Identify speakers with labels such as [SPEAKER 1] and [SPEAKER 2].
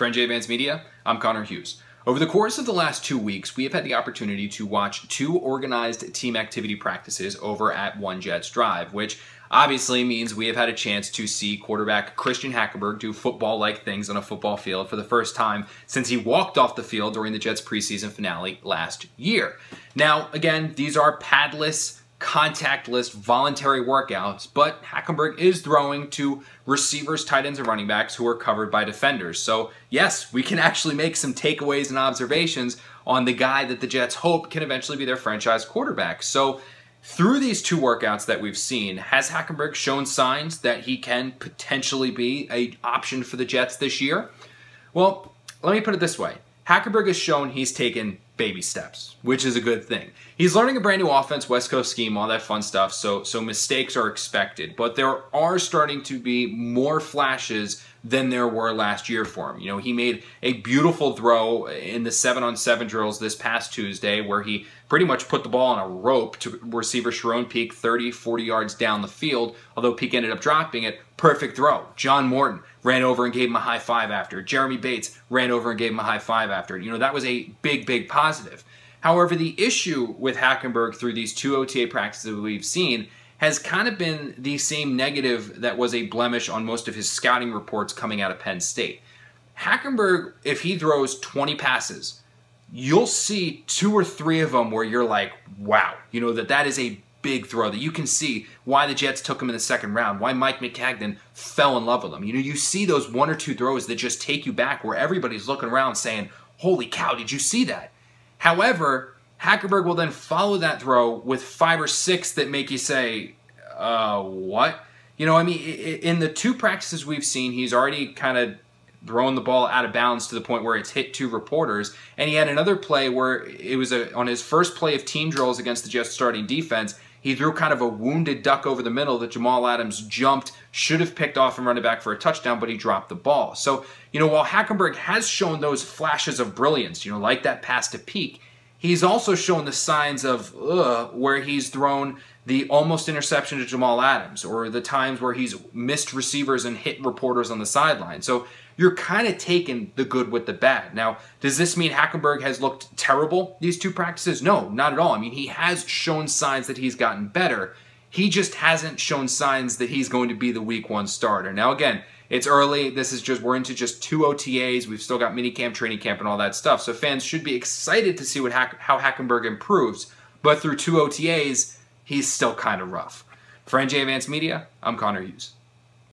[SPEAKER 1] For NJ Advanced Media, I'm Connor Hughes. Over the course of the last 2 weeks, we have had the opportunity to watch 2 organized team activity practices over at One Jets Drive, which obviously means we have had a chance to see quarterback Christian Hackenberg do football-like things on a football field for the first time since he walked off the field during the Jets preseason finale last year. Now, again, these are padless, contactless, voluntary workouts, but Hackenberg is throwing to receivers, tight ends, and running backs who are covered by defenders. So yes, we can actually make some takeaways and observations on the guy that the Jets hope can eventually be their franchise quarterback. So through these 2 workouts that we've seen, has Hackenberg shown signs that he can potentially be an option for the Jets this year? Well, let me put it this way. Hackenberg has shown he's taken baby steps, which is a good thing. He's learning a brand new offense, West Coast scheme, all that fun stuff, so mistakes are expected. But there are starting to be more flashes than there were last year for him. You know, he made a beautiful throw in the 7-on-7 drills this past Tuesday where he pretty much put the ball on a rope to receiver Sharon Peak 30, 40 yards down the field, although Peak ended up dropping it. Perfect throw. John Morton ran over and gave him a high five after. Jeremy Bates ran over and gave him a high five after. You know, that was a big, big positive. However, the issue with Hackenberg through these 2 OTA practices we've seen has kind of been the same negative that was a blemish on most of his scouting reports coming out of Penn State. Hackenberg, if he throws 20 passes, you'll see 2 or 3 of them where you're like, wow, you know, that is a big throw, that you can see why the Jets took him in the 2nd round, why Mike McCagan fell in love with him. You know, you see those 1 or 2 throws that just take you back where everybody's looking around saying, holy cow, did you see that? However, Hackenberg will then follow that throw with 5 or 6 that make you say, what? You know, I mean, in the 2 practices we've seen, he's already kind of thrown the ball out of bounds to the point where it's hit 2 reporters. And he had another play where it was on his first play of team drills against the Jets starting defense. He threw kind of a wounded duck over the middle that Jamal Adams jumped, should have picked off and run it back for a touchdown, but he dropped the ball. So, you know, while Hackenberg has shown those flashes of brilliance, you know, like that pass to Peak, he's also shown the signs of where he's thrown the almost interception to Jamal Adams, or the times where he's missed receivers and hit reporters on the sideline. So you're kind of taking the good with the bad. Now, does this mean Hackenberg has looked terrible these 2 practices? No, not at all. I mean, he has shown signs that he's gotten better. He just hasn't shown signs that he's going to be the week 1 starter. Now, again, it's early. We're into just 2 OTAs. We've still got minicamp, training camp, and all that stuff. So fans should be excited to see how Hackenberg improves. But through 2 OTAs, he's still kind of rough. For NJ Advanced Media, I'm Connor Hughes.